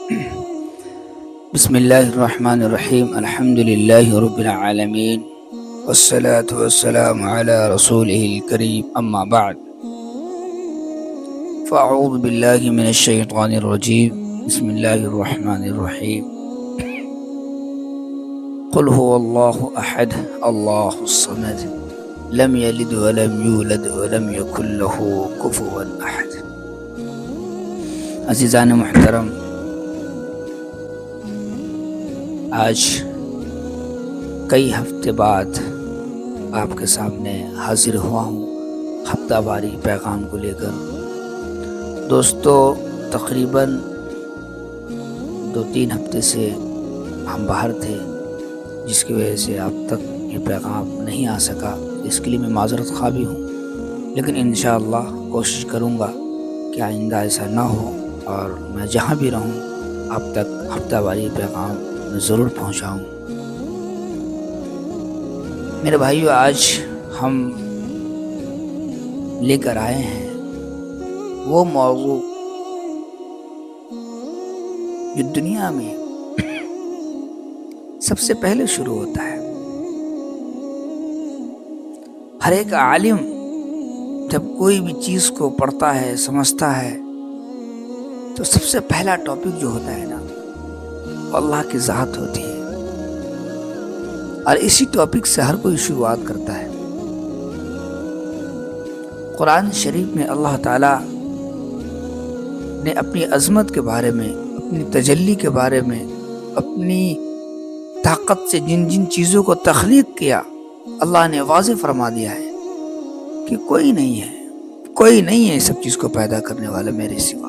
بسم اللہ الرحمن الرحیم الحمد للہ رب العالمین والصلاة والسلام علی رسولہ الکریم اما بعد فاعوذ باللہ من الشیطان الرجیم بسم اللہ الرحمن الرحیم قل هو اللہ احد اللہ الصمد لم یلد ولم یولد ولم یکن له کفوا احد۔ عزیزان محترم، آج کئی ہفتے بعد آپ کے سامنے حاضر ہوا ہوں ہفتہ واری پیغام کو لے کر۔ دوستو، تقریباً 2-3 ہفتے سے ہم باہر تھے، جس کی وجہ سے اب تک یہ پیغام نہیں آ سکا۔ اس کے لیے میں معذرت خواہ بھی ہوں، لیکن انشاءاللہ کوشش کروں گا کہ آئندہ ایسا نہ ہو، اور میں جہاں بھی رہوں اب تک ہفتہ واری پیغام میں ضرور پہنچاؤں۔ میرے بھائیو، آج ہم لے کر آئے ہیں وہ موضوع جو دنیا میں سب سے پہلے شروع ہوتا ہے۔ ہر ایک عالم جب کوئی بھی چیز کو پڑھتا ہے، سمجھتا ہے، تو سب سے پہلا ٹاپک جو ہوتا ہے نا، وہ اللہ کی ذات ہوتی ہے، اور اسی ٹاپک سے ہر کوئی شروعات کرتا ہے۔ قرآن شریف میں اللہ تعالیٰ نے اپنی عظمت کے بارے میں، اپنی تجلی کے بارے میں، اپنی طاقت سے جن جن چیزوں کو تخلیق کیا، اللہ نے واضح فرما دیا ہے کہ کوئی نہیں ہے سب چیز کو پیدا کرنے والا میرے سوا۔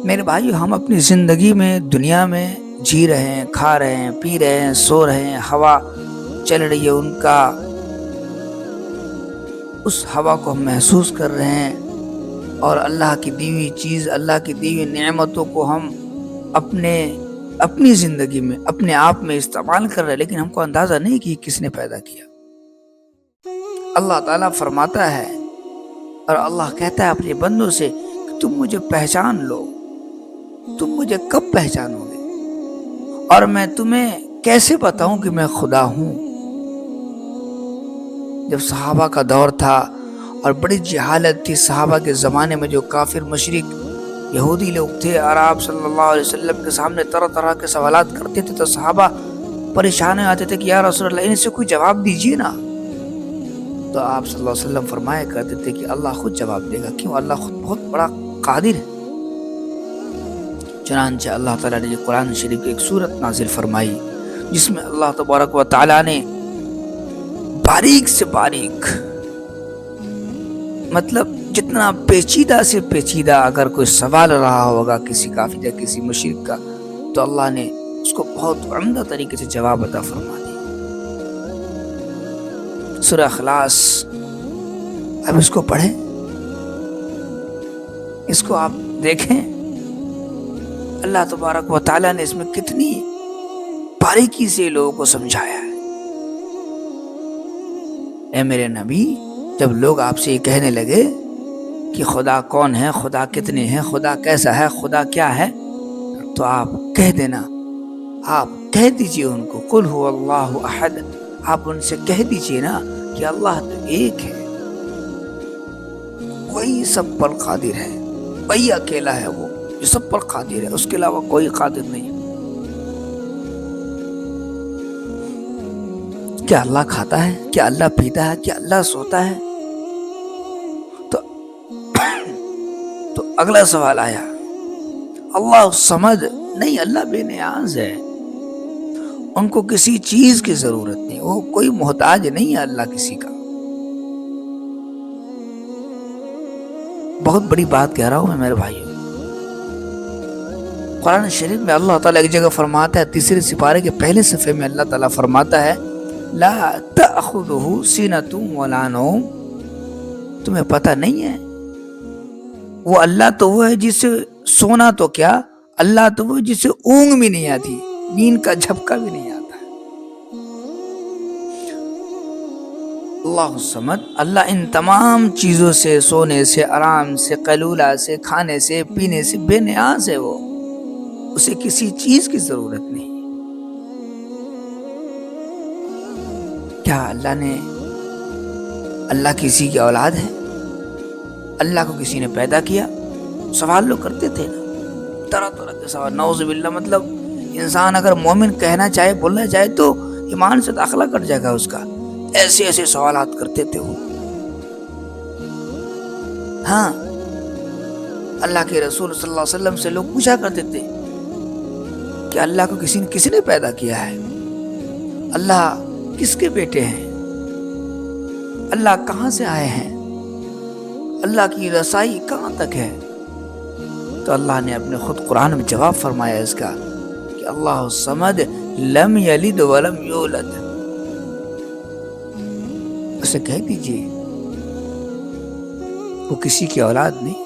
میرے بھائیو، ہم اپنی زندگی میں، دنیا میں جی رہے ہیں، کھا رہے ہیں، پی رہے ہیں، سو رہے ہیں، ہوا چل رہی ہے، اس ہوا کو ہم محسوس کر رہے ہیں، اور اللہ کی دی ہوئی چیز، اللہ کی دی ہوئی نعمتوں کو ہم اپنی زندگی میں، اپنے آپ میں استعمال کر رہے ہیں، لیکن ہم کو اندازہ نہیں کہ کس نے پیدا کیا۔ اللہ تعالیٰ فرماتا ہے، اور اللہ کہتا ہے اپنے بندوں سے کہ تم مجھے پہچان لو۔ تم مجھے کب پہچانو گے؟ اور میں تمہیں کیسے بتاؤں کہ میں خدا ہوں؟ جب صحابہ کا دور تھا اور بڑی جہالت تھی صحابہ کے زمانے میں، جو کافر مشرک یہودی لوگ تھے، اور آپ صلی اللہ علیہ وسلم کے سامنے طرح طرح کے سوالات کرتے تھے، تو صحابہ پریشان آتے تھے کہ یا رسول اللہ، ان سے کوئی جواب دیجیے نا۔ تو آپ صلی اللہ علیہ وسلم فرمایا کرتے تھے کہ اللہ خود جواب دے گا، کیوں؟ اللہ خود بہت بڑا قادر ہے۔ چنانچہ اللہ تعالیٰ نے قرآن شریف کی ایک سورت نازل فرمائی، جس میں اللہ تبارک و تعالیٰ نے باریک سے باریک، مطلب جتنا پیچیدہ سے پیچیدہ اگر کوئی سوال رہا ہوگا کسی کافر یا کسی مشرک کا، تو اللہ نے اس کو بہت عمدہ طریقے سے جواب عطا فرما دیا۔ سورہ اخلاص، اب اس کو پڑھیں، اس کو آپ دیکھیں، اللہ تبارک و تعالیٰ نے اس میں کتنی باریکی سے لوگوں کو سمجھایا ہے۔ اے میرے نبی، جب لوگ آپ سے یہ کہنے لگے کہ خدا کون ہے، خدا کتنے ہیں، خدا کیسا ہے، خدا کیا ہے، تو آپ کہہ دینا، آپ کہہ دیجئے ان کو، قل هو اللہ احد، آپ ان سے کہہ دیجئے نا کہ اللہ تو ایک ہے، وہی سب پر قادر ہے، وہی اکیلا ہے وہ جو سب پر قادر ہے، اس کے علاوہ کوئی قادر نہیں۔ کیا اللہ کھاتا ہے؟ کیا اللہ پیتا ہے؟ کیا اللہ سوتا ہے؟ تو اگلا سوال آیا، اللہ صمد، نہیں، اللہ بے نیاز ہے، ان کو کسی چیز کی ضرورت نہیں، وہ کوئی محتاج نہیں ہے اللہ کسی کا۔ بہت بڑی بات کہہ رہا ہوں میں میرے بھائیوں۔ قرآن شریف میں اللہ تعالیٰ ایک جگہ فرماتا ہے، 3 سپارے کے پہلے صفحے میں اللہ تعالیٰ فرماتا ہے، لا تأخذہ سینۃ ولا نوم، تمہیں پتہ نہیں ہے وہ اللہ تو وہ ہے جسے سونا تو کیا، اللہ تو وہ جسے اونگ بھی نہیں آتی، نیند کا جھپکا بھی نہیں آتا ہے۔ اللہ الصمد، اللہ ان تمام چیزوں سے، سونے سے، آرام سے، قیلولہ سے، کھانے سے، پینے سے بے نیاز ہے، وہ اسے کسی چیز کی ضرورت نہیں۔ کیا اللہ کسی کی اولاد ہے؟ اللہ کو کسی نے پیدا کیا؟ سوال لوگ کرتے تھے نا، طرح طرح کے سوال، نعوذ باللہ۔ مطلب انسان اگر مومن کہنا چاہے، بولنا چاہے تو ایمان سے داخلہ کٹ جائے گا اس کا، ایسے ایسے سوالات کرتے تھے وہ۔ ہاں، اللہ کے رسول صلی اللہ علیہ وسلم سے لوگ پوچھا کرتے تھے کہ اللہ کو کسی نے پیدا کیا ہے؟ اللہ کس کے بیٹے ہیں؟ اللہ کہاں سے آئے ہیں؟ اللہ کی رسائی کہاں تک ہے؟ تو اللہ نے اپنے خود قرآن میں جواب فرمایا اس کا کہ اللہ الصمد لم یلد ولم یولد۔ اسے کہہ دیجئے وہ کسی کی اولاد نہیں،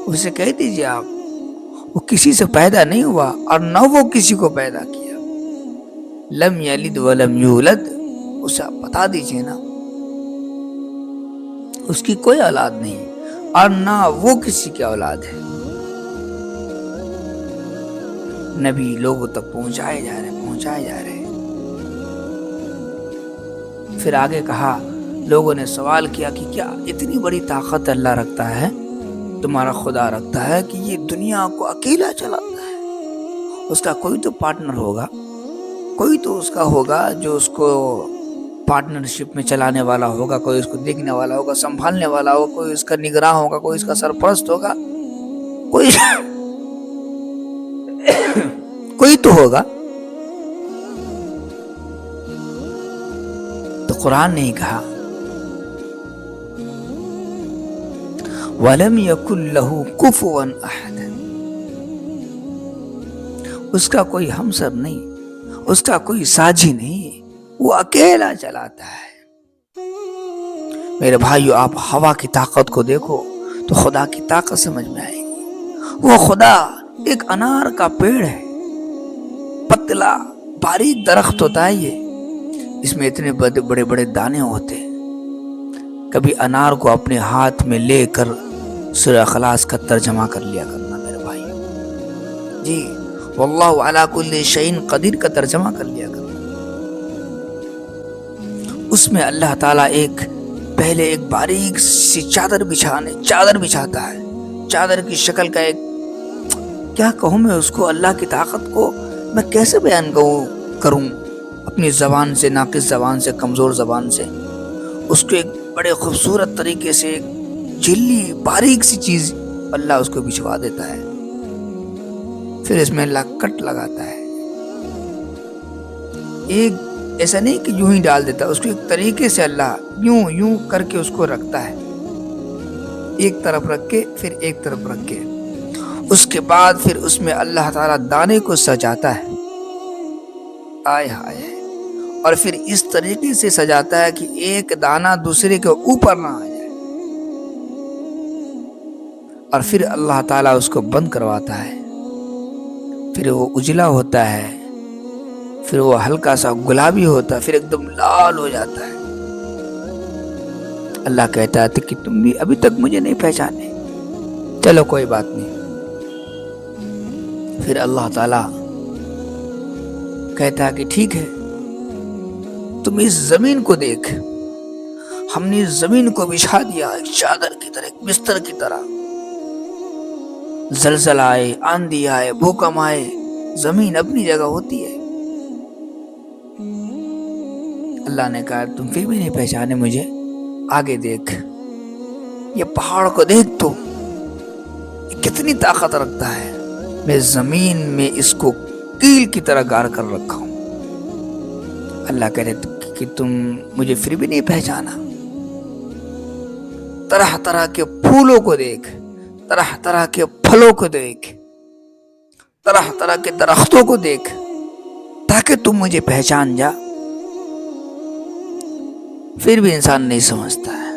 اسے کہہ دیجئے آپ وہ کسی سے پیدا نہیں ہوا اور نہ وہ کسی کو پیدا کیا۔ لم یلد ولم یولد، اسے آپ بتا دیجئے نا، اس کی کوئی اولاد نہیں اور نہ وہ کسی کی اولاد ہے۔ نبی لوگوں تک پہنچائے جا رہے۔ پھر آگے کہا، لوگوں نے سوال کیا کہ کیا اتنی بڑی طاقت اللہ رکھتا ہے، تمہارا خدا رکھتا ہے کہ یہ دنیا کو اکیلا چلاتا ہے؟ اس کا کوئی تو پارٹنر ہوگا، کوئی تو اس کا ہوگا جو اس کو پارٹنرشپ میں چلانے والا ہوگا، کوئی اس کو دیکھنے والا ہوگا، سنبھالنے والا ہوگا، کوئی اس کا نگراں ہوگا، کوئی اس کا سرپرست ہوگا، کوئی تو ہوگا۔ تو قرآن نے ہی کہا وَلَمْ يَكُنْ لَهُ كُفُوًا أَحَدٌ، اس کا کوئی ہمسر نہیں، اس کا کوئی ساجی نہیں، وہ اکیلا چلاتا ہے۔ میرے بھائیو، آپ ہوا کی طاقت کو دیکھو تو خدا کی طاقت سمجھ میں آئے گی۔ وہ خدا ایک انار کا پیڑ ہے، پتلا باریک درخت ہوتا ہے، یہ اس میں اتنے بڑے بڑے دانے ہوتے ہیں۔ کبھی انار کو اپنے ہاتھ میں لے کر سورہ اخلاص کا ترجمہ کر لیا کرنا میرے بھائیو، جی واللہ علی کل شیء قدیر کا ترجمہ کر لیا کرنا۔ اس میں اللہ تعالیٰ پہلے ایک باریک سی چادر بچھاتا ہے، چادر کی شکل کا ایک، کیا کہوں میں اس کو، اللہ کی طاقت کو میں کیسے بیان کروں اپنی زبان سے، ناقص زبان سے، کمزور زبان سے۔ اس کو ایک بڑے خوبصورت طریقے سے ایک جھلی باریک سی چیز اللہ اس کو بچھوا دیتا ہے، پھر اس میں اللہ کٹ لگاتا ہے۔ ایک ایسا نہیں کہ یوں ہی ڈال دیتا، اس کو ایک طریقے سے اللہ یوں کر کے اس کو رکھتا ہے، ایک طرف رکھ کے پھر ایک طرف رکھ کے، اس کے بعد پھر اس میں اللہ تعالیٰ دانے کو سجاتا ہے، آئے ہائے، اور پھر اس طریقے سے سجاتا ہے کہ ایک دانہ دوسرے کے اوپر نہ آ جائے، اور پھر اللہ تعالیٰ اس کو بند کرواتا ہے، پھر وہ اجلا ہوتا ہے، پھر وہ ہلکا سا گلابی ہوتا ہے، پھر ایک دم لال ہو جاتا ہے۔ اللہ کہتا ہے کہ تم بھی ابھی تک مجھے نہیں پہچانے، چلو کوئی بات نہیں۔ پھر اللہ تعالیٰ کہتا ہے کہ ٹھیک ہے، تم اس زمین کو دیکھ، ہم نے اس زمین کو بچھا دیا ایک چادر کی طرح، ایک بستر کی طرح، زلزلہ آئے، آندھی آئے، بھوکم آئے، زمین اپنی جگہ ہوتی ہے۔ اللہ نے کہا تم پھر بھی نہیں پہچانے مجھے، آگے دیکھ، یہ پہاڑ کو دیکھ، تو یہ کتنی طاقت رکھتا ہے، میں زمین میں اس کو کیل کی طرح گاڑ کر رکھا ہوں۔ اللہ کہہ رہے کہ تم مجھے پھر بھی نہیں پہچانا، طرح طرح کے پھولوں کو دیکھ، طرح طرح کے پھلوں کو دیکھ، طرح طرح کے درختوں کو دیکھ، تاکہ تم مجھے پہچان جا۔ پھر بھی انسان نہیں سمجھتا ہے۔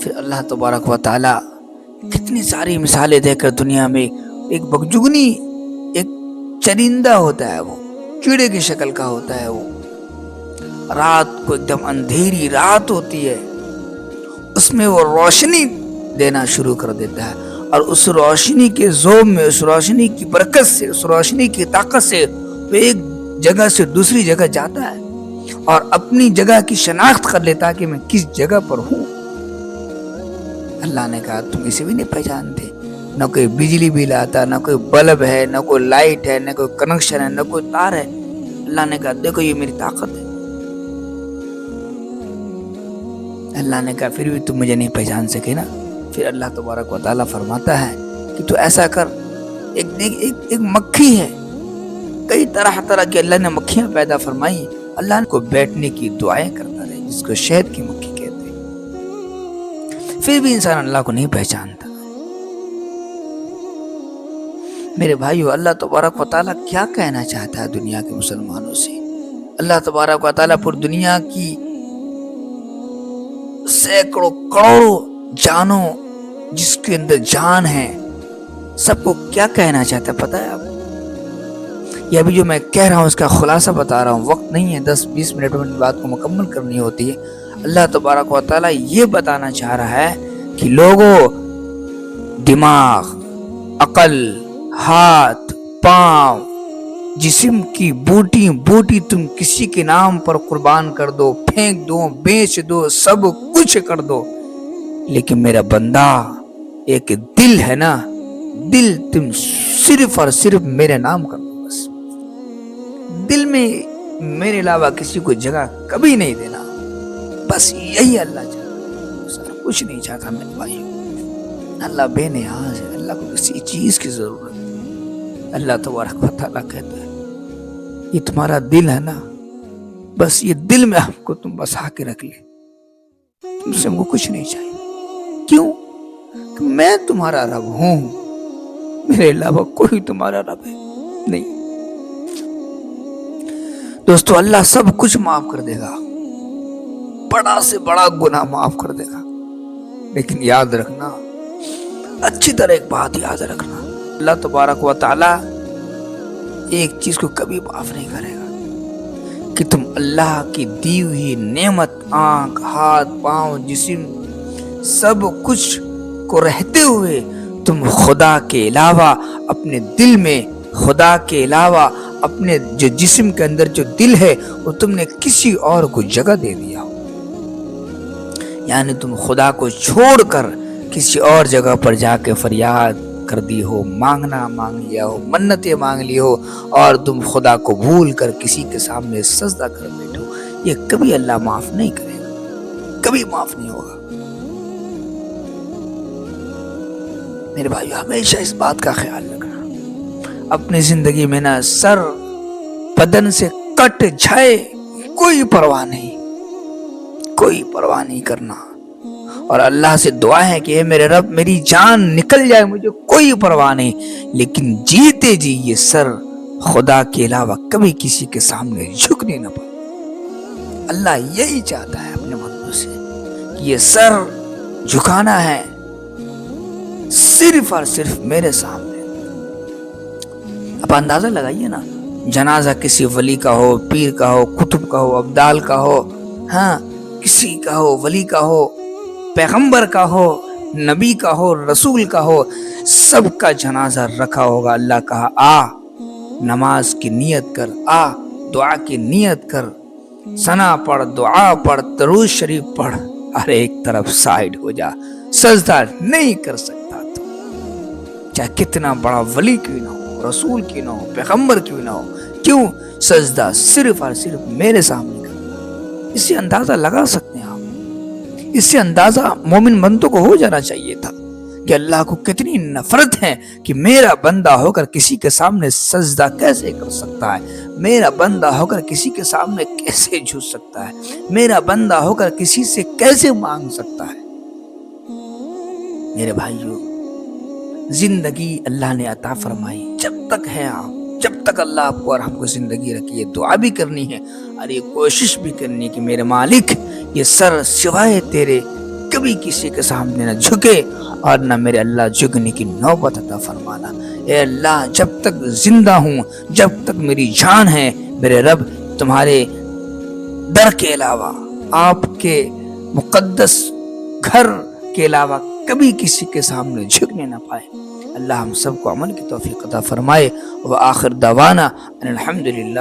پھر اللہ تبارک و تعالی کتنی ساری مثالیں دے کر دنیا میں ایک بگجگنی، ایک چرندہ ہوتا ہے، وہ چیڑے کی شکل کا ہوتا ہے، وہ رات کو ایک دم اندھیری رات ہوتی ہے، اس میں وہ روشنی دینا شروع کر دیتا ہے، اور اس روشنی کے ذوب میں، اس روشنی کی برکت سے، اس روشنی کی طاقت سے وہ ایک جگہ سے دوسری جگہ جاتا ہے اور اپنی جگہ کی شناخت کر لیتا ہے کہ میں کس جگہ پر ہوں۔ اللہ نے کہا تم اسے بھی نہیں پہچانتے، نہ کوئی بجلی بل آتا، نہ کوئی بلب ہے، نہ کوئی لائٹ ہے، نہ کوئی کنکشن ہے، نہ کوئی تار ہے۔ اللہ نے کہا دیکھو یہ میری طاقت ہے۔ اللہ نے کہا پھر بھی تم مجھے نہیں پہچان سکے نا؟ پھر اللہ تبارک و تعالیٰ فرماتا ہے کہ تو ایسا کر، ایک مکھی ہے، کئی طرح کی اللہ نے مکھیاں پیدا فرمائی، اللہ نے کو بیٹھنے کی دعائیں کرتا رہے، جس کو شہد کی مکھی کہتے ہیں۔ پھر بھی انسان اللہ کو نہیں پہچانتا۔ میرے بھائیو، اللہ تبارک و تعالیٰ کیا کہنا چاہتا ہے دنیا کے مسلمانوں سے؟ اللہ تبارک و تعالیٰ پوری دنیا کی سینکڑوں کروڑوں جانوں جس کے اندر جان ہے، سب کو کیا کہنا چاہتا ہے پتہ ہے آپ؟ یہ ابھی جو میں کہہ رہا ہوں اس کا خلاصہ بتا رہا ہوں، وقت نہیں ہے 10-20 منٹ میں بات کو مکمل کرنی ہوتی ہے۔ اللہ تبارک و تعالیٰ یہ بتانا چاہ رہا ہے کہ لوگوں، دماغ، عقل، ہاتھ، پاؤں، جسم کی بوٹی تم کسی کے نام پر قربان کر دو، پھینک دو، بیچ دو، سب کچھ کر دو، لیکن میرا بندہ ایک دل ہے نا، دل تم صرف اور صرف میرے نام کر دو، بس دل میں میرے علاوہ کسی کو جگہ کبھی نہیں دینا، بس یہی اللہ چاہتا ہے، کچھ نہیں چاہتا میرے بھائی۔ اللہ بے نیاز ہے، اللہ کو کسی چیز کی ضرورت ہے۔ اللہ تبارک و تعالیٰ کہتا ہے یہ تمہارا دل ہے نا، بس یہ دل میں آپ کو تم بسا کے رکھ لے، تم سے ہم کو کچھ نہیں چاہیے۔ کیوں؟ کہ میں تمہارا رب ہوں، میرے علاوہ کوئی تمہارا رب ہے نہیں۔ دوستو، اللہ سب کچھ معاف کر دے گا، بڑا سے بڑا گناہ معاف کر دے گا، لیکن یاد رکھنا، اچھی طرح ایک بات یاد رکھنا، اللہ تبارک و تعالیٰ ایک چیز کو کبھی معاف نہیں کرے گا کہ تم اللہ کی دی ہوئی نعمت، آنکھ، ہاتھ، پاؤں، جسم، سب کچھ کو رہتے ہوئے تم خدا کے علاوہ اپنے دل میں، خدا کے علاوہ اپنے جو جسم کے اندر جو دل ہے وہ تم نے کسی اور کو جگہ دے دیا، یعنی تم خدا کو چھوڑ کر کسی اور جگہ پر جا کے فریاد کر دی ہو، مانگنا مانگ لیا ہو، منتیں مانگ لی ہو، اور تم خدا کو بھول کر کسی کے سامنے سجدہ کر بیٹھو، یہ کبھی اللہ معاف نہیں کرے گا، کبھی معاف نہیں ہوگا۔ میرے بھائیو، ہمیشہ اس بات کا خیال رکھنا، اپنی زندگی میں نا سر بدن سے کٹ جائے کوئی پرواہ نہیں، کوئی پرواہ نہیں کرنا، اور اللہ سے دعا ہے کہ اے میرے رب میری جان نکل جائے مجھے کوئی پرواہ نہیں، لیکن جیتے جی یہ سر خدا کے علاوہ کبھی کسی کے سامنے جھکنے نہ پائے۔ اللہ یہی چاہتا ہے اپنے بندوں سے کہ یہ سر جھکانا ہے صرف اور صرف میرے سامنے۔ اب اندازہ لگائیے نا، جنازہ کسی ولی کا ہو، پیر کا ہو، قطب کا ہو، ابدال کا ہو، ہاں کسی کا ہو، ولی کا ہو، پیغمبر کا ہو، نبی کا ہو، رسول کا ہو، سب کا جنازہ رکھا ہوگا، اللہ کہا آ نماز کی نیت کر، آ دعا کی نیت کر، ثنا پڑھ، دعا پڑھ، درود شریف پڑھ، اور ایک طرف سائیڈ ہو جا، سجدہ نہیں کر سکتا تو چاہے کتنا بڑا ولی کیوں نہ ہو، رسول کیوں نہ ہو، پیغمبر کیوں نہ ہو، کیوں؟ سجدہ صرف اور صرف میرے سامنے کرنا۔ اس سے اندازہ لگا سکتے ہیں آپ، اس سے اندازہ مومن بندوں کو ہو جانا چاہیے تھا کہ اللہ کو کتنی نفرت ہے کہ میرا بندہ ہو کر کسی کے سامنے سجدہ کیسے کر سکتا ہے، میرا بندہ ہو کر کسی کے سامنے کیسے جھک سکتا ہے، میرا بندہ ہو کر کسی سے کیسے مانگ سکتا ہے۔ میرے بھائیو، زندگی اللہ نے عطا فرمائی، جب تک ہے آپ، جب تک اللہ آپ کو اور ہم کو زندگی رکھی ہے، دعا بھی کرنی ہے اور یہ کوشش بھی کرنی ہے کہ میرے مالک یہ سر سوائے تیرے کبھی کسی کے سامنے نہ جھکے، اور نہ میرے اللہ جھکنے کی نوبت عطا فرمانا۔ اے اللہ، جب تک زندہ ہوں، جب تک میری جان ہے، میرے رب تمہارے در کے علاوہ، آپ کے مقدس گھر کے علاوہ کبھی کسی کے سامنے جھکنے نہ پائے۔ اللہ ہم سب کو عمل کی توفیق عطا فرمائے۔ وآخر دعوانا ان الحمدللہ